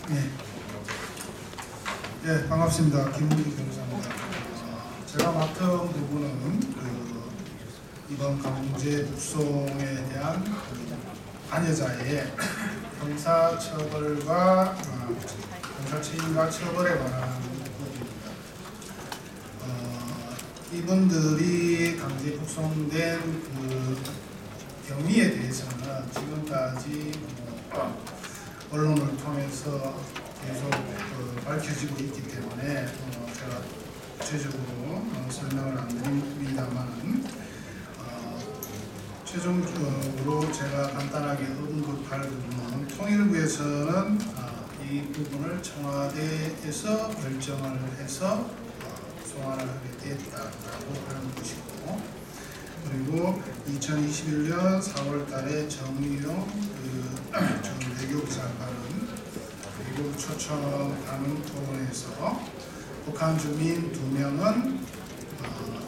네. 네, 반갑습니다. 김문기 변호사입니다. 제가 맡은 부분은 이번 강제 북송에 대한 관여자의 형사처벌과 형사 책임과 처벌에 관한 부분입니다. 이분들이 강제 북송된 그 경위에 대해서는 지금까지 언론을 통해서 계속 밝혀지고 있기 때문에 제가 구체적으로 설명을 안 드립니다만 최종적으로 제가 간단하게 언급할 부분은 통일부에서는 이 부분을 청와대에서 결정을 해서 송환을 하게 됐다고 하는 것이고, 그리고 2021년 4월 달에 정의용 전 외교부장 발언 그리고 초청 가능 토론에서 북한 주민 2명은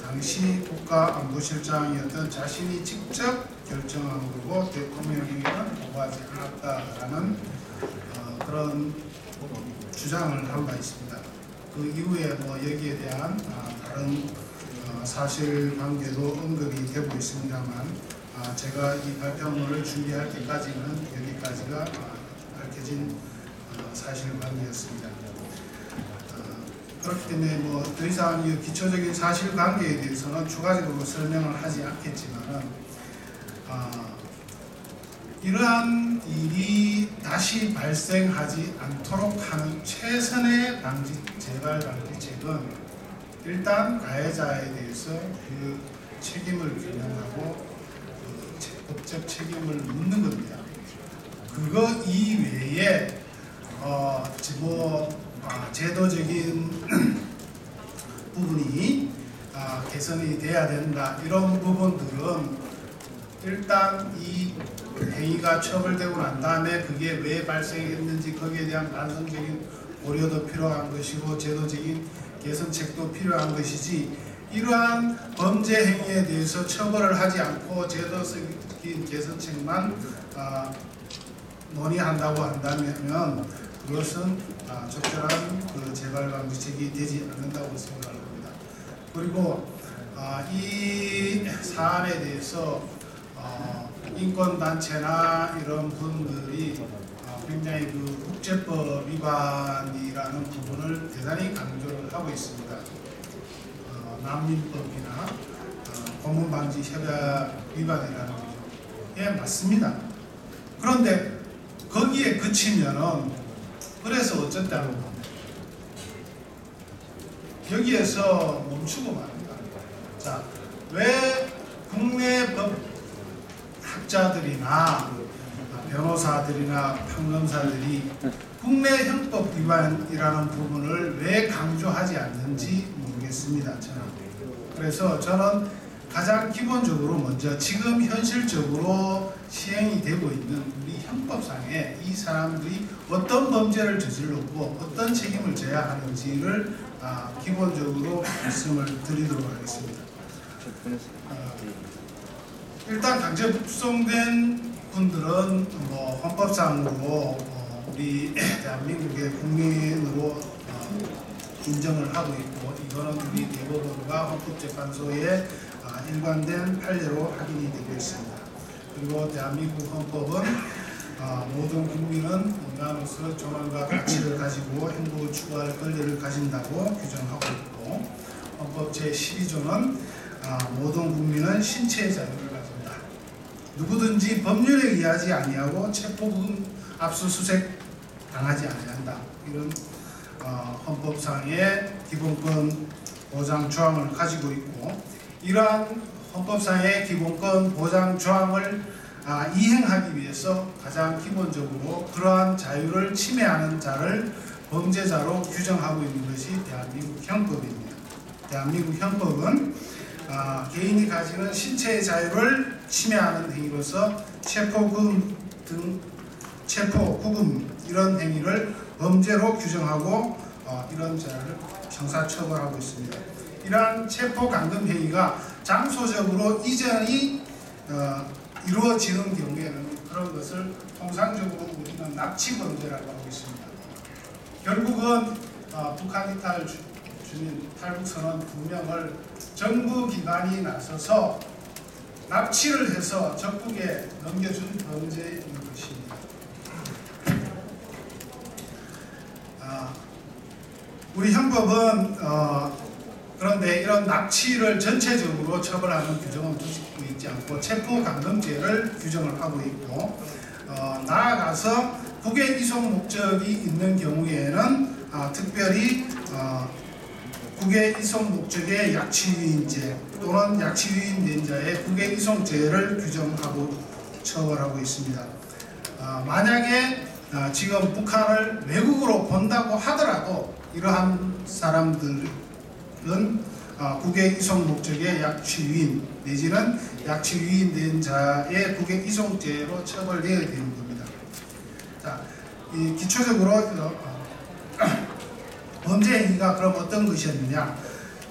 당시 국가안보실장이었던 자신이 직접 결정한 거고 대통령에게는 보고하지 않았다라는 그런 주장을 한 바 있습니다. 그 이후에 여기에 대한 다른 사실관계도 언급이 되고 있습니다만 제가 이 발표문을 준비할 때까지는 여기까지가 밝혀진 사실관계였습니다. 그렇기 때문에 더 이상 이 기초적인 사실관계에 대해서는 추가적으로 설명을 하지 않겠지만 이러한 일이 다시 발생하지 않도록 하는 최선의 재발 방지책은 일단 가해자에 대해서 그 책임을 규명하고 법적 책임을 묻는 겁니다. 그거 이외에 제도적인 부분이 개선이 돼야 된다, 이런 부분들은 일단 이 행위가 처벌되고 난 다음에 그게 왜 발생했는지 거기에 대한 반성적인 고려도 필요한 것이고 제도적인 개선책도 필요한 것이지, 이러한 범죄 행위에 대해서 처벌을 하지 않고 제도적인 개선책만 논의한다고 한다면 그것은 적절한 재발 방지책이 되지 않는다고 생각합니다. 그리고 이 사안에 대해서 인권단체나 이런 분들이 굉장히 국제법 위반이라는 부분을 대단히 강조를 하고 있습니다. 난민법이나 고문방지협약 위반이라는 거죠. 예, 맞습니다. 그런데 거기에 그치면은 그래서 어쨌다는 겁니다. 여기에서 멈추고 말합니다. 자, 왜 국내 법 학자들이나 변호사들이나 판검사들이 국내 형법 위반이라는 부분을 왜 강조하지 않는지 모르겠습니다. 저는. 그래서 저는 가장 기본적으로 먼저 지금 현실적으로 시행이 되고 있는 우리 형법상에 이 사람들이 어떤 범죄를 저질렀고 어떤 책임을 져야 하는지를 기본적으로 말씀을 드리도록 하겠습니다. 일단 강제 북송된 분들은 헌법상으로 우리 대한민국의 국민으로 인정을 하고 있고, 이거는 우리 대법원과 헌법재판소의 일관된 판례로 확인이 되고 있습니다. 그리고 대한민국 헌법은 모든 국민은 인간으로서 존엄과 가치를 가지고 행복을 추구할 권리를 가진다고 규정하고 있고, 헌법 제12조는 모든 국민은 신체의 자유를 가진다. 누구든지 법률에 의하지 아니하고 체포금 압수수색 당하지 아니한다. 이런 헌법상의 기본권 보장 조항을 가지고 있고, 이러한 헌법상의 기본권 보장 조항을 이행하기 위해서 가장 기본적으로 그러한 자유를 침해하는 자를 범죄자로 규정하고 있는 것이 대한민국 형법입니다. 대한민국 형법은 개인이 가지는 신체의 자유를 침해하는 행위로서 체포, 구금 이런 행위를 범죄로 규정하고 이런 자를 형사처벌하고 있습니다. 이러한 체포 감금 행위가 장소적으로 이전이 이루어지는 경우에는 그런 것을 통상적으로 우리는 납치 범죄라고 하고 있습니다. 결국은 북한 이탈 주민 탈북선원 2명을 정부 기관이 나서서 납치를 해서 적국에 넘겨준 범죄인 것입니다. 우리 형법은 그런데 이런 납치를 전체적으로 처벌하는 규정은 두고 있지 않고 체포감금죄를 규정을 하고 있고, 나아가서 국외 이송 목적이 있는 경우에는 특별히 국외 이송 목적의 약취유인죄 또는 약취유인된 자의 국외 이송죄를 규정하고 처벌하고 있습니다. 만약에 지금 북한을 외국으로 본다고 하더라도 이러한 사람들은 국외 이송 목적의 약취유인 내지는 약취유인된 자의 국외 이송죄로 처벌되어야 되는 겁니다. 자, 이 기초적으로 범죄 행위가 그럼 어떤 것이었느냐?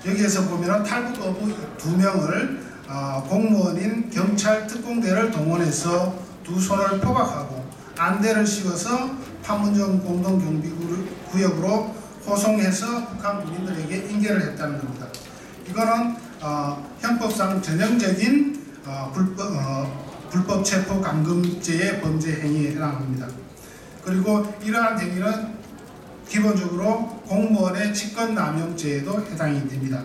여기에서 보면은 탈북 어부 2명을 공무원인 경찰 특공대를 동원해서 2손을 포박하고 안대를 씌워서 판문점 공동경비구역으로 호송해서 북한 국민들에게 인계를 했다는 겁니다. 이거는 형법상 전형적인 불법 체포 감금죄의 범죄 행위에 해당합니다. 그리고 이러한 행위는 기본적으로 공무원의 직권남용죄에도 해당이 됩니다.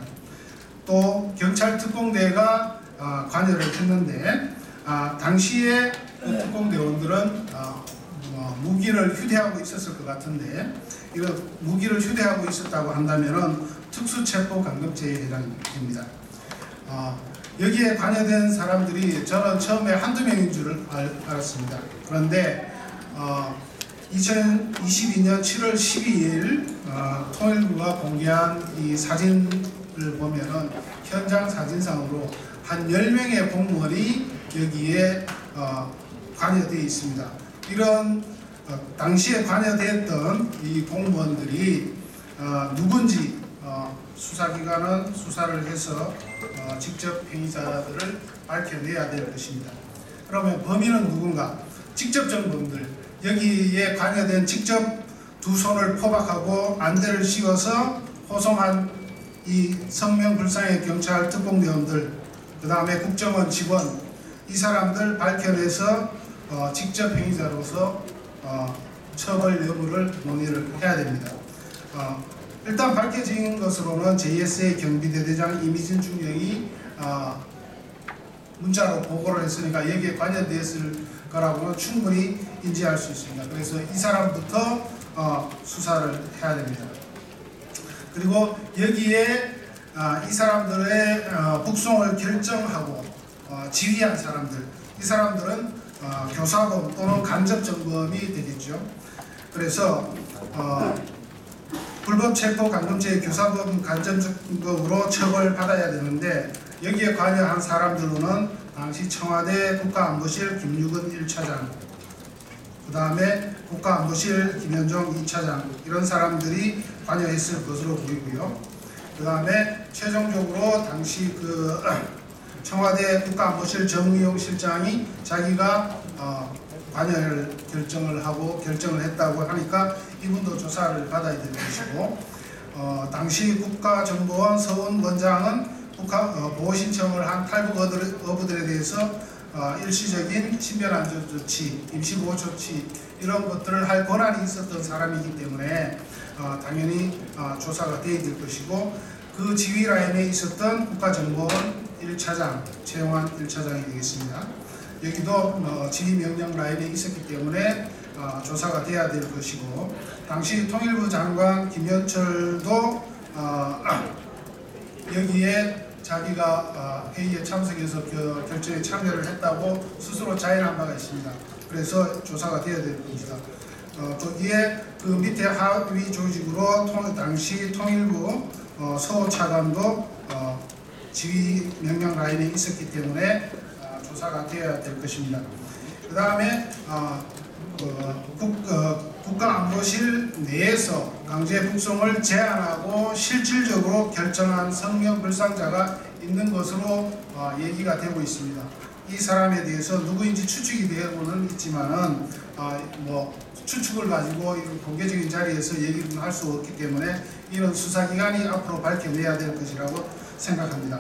또 경찰 특공대가 관여를 했는데 당시에 그 특공대원들은 무기를 휴대하고 있었을 것 같은데, 이런 무기를 휴대하고 있었다고 한다면은 특수체포감금죄에 해당됩니다. 여기에 관여된 사람들이 저는 처음에 한두 명인 줄 알았습니다. 그런데 2022년 7월 12일 통일부가 공개한 이 사진을 보면은 현장 사진상으로 한 10명의 공무원이 여기에 관여되어 있습니다. 이런 당시에 관여됐던 이 공무원들이 누군지 수사기관은 수사를 해서 직접 행위자들을 밝혀내야 될 것입니다. 그러면 범인은 누군가? 직접 정범들, 여기에 관여된 직접 2손을 포박하고 안대를 씌워서 호송한 이 성명불상의 경찰 특공대원들, 그 다음에 국정원 직원, 이 사람들 밝혀내서 직접 행위자로서 처벌 여부를 논의를 해야 됩니다. 일단 밝혀진 것으로는 JSA 경비대대장 이미진 중령이 문자로 보고를 했으니까 여기에 관여되었을 거라고는 충분히 인지할 수 있습니다. 그래서 이 사람부터 수사를 해야 됩니다. 그리고 여기에 이 사람들의 북송을 결정하고 지휘한 사람들, 이 사람들은 교사범 또는 간접정범이 되겠죠. 그래서 불법 체포 감금죄 교사범 간접정범으로 처벌받아야 되는데, 여기에 관여한 사람들로는 당시 청와대 국가안보실 김유근 1차장, 그 다음에 국가안보실 김현종 2차장, 이런 사람들이 관여했을 것으로 보이고요. 그 다음에 최종적으로 당시 그 청와대 국가안보실 정의용 실장이 자기가 관여를 결정을 했다고 하니까 이분도 조사를 받아야 될 것이고, 당시 국가정보원 서훈 원장은 보호 신청을 한 탈북 어부들에 대해서 일시적인 신변안전 조치, 임시보호 조치 이런 것들을 할 권한이 있었던 사람이기 때문에 당연히 조사가 되어야 될 것이고, 그 지휘 라인에 있었던 국가정보원 1차장 최영환 1차장이 되겠습니다. 여기도 지휘 명령 라인에 있었기 때문에 조사가 돼야 될 것이고, 당시 통일부 장관 김현철도 여기에 자기가 회의에 참석해서 결정에 참여를 했다고 스스로 자인한 바가 있습니다. 그래서 조사가 돼야 될 겁니다. 거기에 그 밑에 하위 조직으로 당시 통일부 서호 차관도 지휘 명령 라인에 있었기 때문에 조사가 되어야 될 것입니다. 그 다음에 국가안보실 내에서 강제 북송을 제한하고 실질적으로 결정한 성명불상자가 있는 것으로 얘기가 되고 있습니다. 이 사람에 대해서 누구인지 추측이 되고는 있지만은 뭐 추측을 가지고 이런 공개적인 자리에서 얘기는 할 수 없기 때문에 이런 수사기관이 앞으로 밝혀내야 될 것이라고 생각합니다.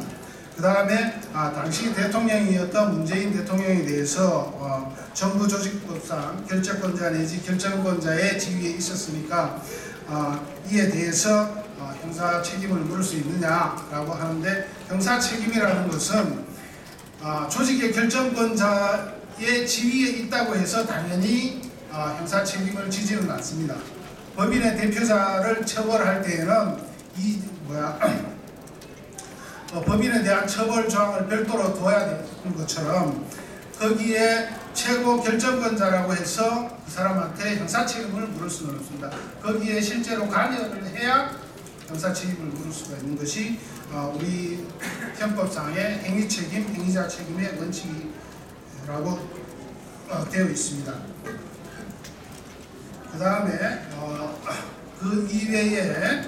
그 다음에 당시 대통령이었던 문재인 대통령에 대해서 정부조직법상 결재권자 내지 결정권자의 지위에 있었으니까 이에 대해서 형사 책임을 물을 수 있느냐라고 하는데, 형사 책임이라는 것은 조직의 결정권자의 지위에 있다고 해서 당연히 형사 책임을 지지는 않습니다. 법인의 대표자를 처벌할 때에는 법인에 대한 처벌 조항을 별도로 둬야 되는 것처럼 거기에 최고 결정권자라고 해서 그 사람한테 형사 책임을 물을 수는 없습니다. 거기에 실제로 관여를 해야 형사 책임을 물을 수가 있는 것이 우리 헌법상의 행위책임, 행위자 책임의 원칙이라고 되어 있습니다. 그 다음에 그 이외에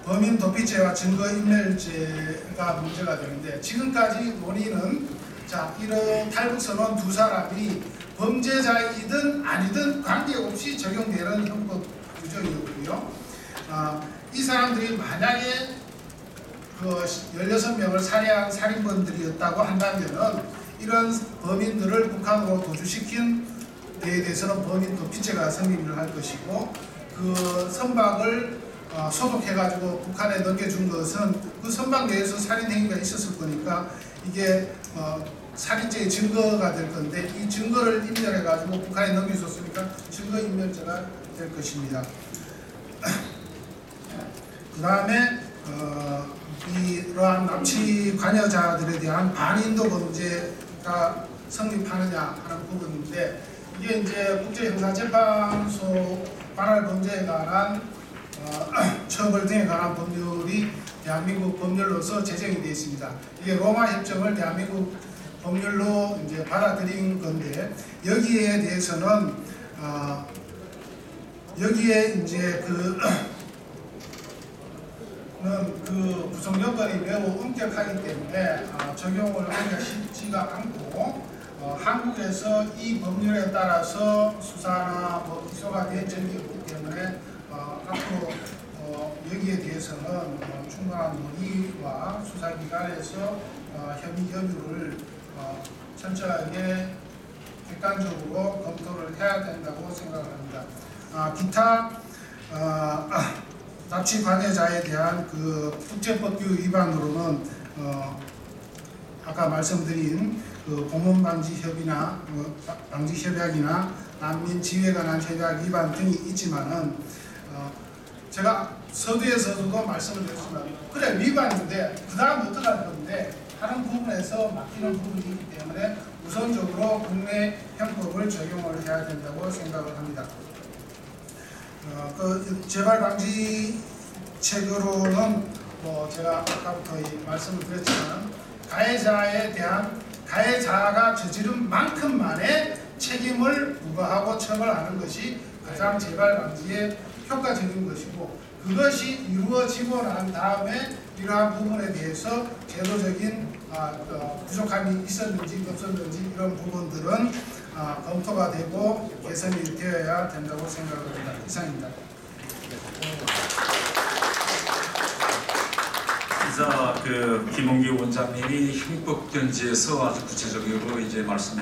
범인 도피죄와 증거인멸죄가 문제가 되는데, 지금까지 논의는 이런 탈북선원 두 사람이 범죄자이든 아니든 관계없이 적용되는 헌법 규정이었고요. 이 사람들이 만약에 그 16명을 살해한 살인범들이었다고 한다면은 이런 범인들을 북한으로 도주시킨 데에 대해서는 범인 도피죄가 성립을 할 것이고, 그 선박을 소독해가지고 북한에 넘겨준 것은 그 선박 내에서 살인 행위가 있었을 거니까 이게 살인죄의 증거가 될 건데, 이 증거를 인멸해가지고 북한에 넘겨줬으니까 증거인멸죄가 될 것입니다. 그 다음에 이러한 납치 관여자들에 대한 반인도 범죄가 성립하느냐 하는 부분인데, 이게 이제 국제형사재판소 관할 범죄에 관한 처벌 등에 관한 법률이 대한민국 법률로서 제정이 되어 있습니다. 이게 로마 협정을 대한민국 법률로 이제 받아들인 건데, 여기에 대해서는 여기에 이제 그 구성 요건이 매우 엄격하기 때문에 적용을 하기가 쉽지가 않고, 한국에서 이 법률에 따라서 수사나 기소가 된 적이 없기 때문에 앞으로 여기에 대해서는 충분한 논의와 수사기관에서 혐의 여부를 철저하게 객관적으로 검토를 해야 된다고 생각합니다. 기타 납치 관여자에 대한 그 국제법규 위반으로는 아까 말씀드린 그 공문방지협의나 방지협약이나 난민 지위에 관한 협약 위반 등이 있지만은 제가 서두에서도 말씀을 드렸습니다. 그래, 위반인데 그 다음 어떡할 건데 하는 부분에서 맡기는 부분이 있기 때문에 우선적으로 국내 형법을 적용을 해야 된다고 생각을 합니다. 그 재발 방지 책으로는 제가 아까부터 말씀을 드렸지만 가해자가 저지른 만큼만의 책임을 부과하고 처벌하는 것이 가장 재발 방지에 효과적인 것이고, 그것이 이루어지고 난 다음에 이러한 부분에 대해서 제도적인 부족함이 있었는지 없었는지 이런 부분들은 검토가 되고 개선이 되어야 된다고 생각합니다. 이상입니다. 자, 김홍기 원장님이 형법견지에서 아주 구체적으로 이제 말씀해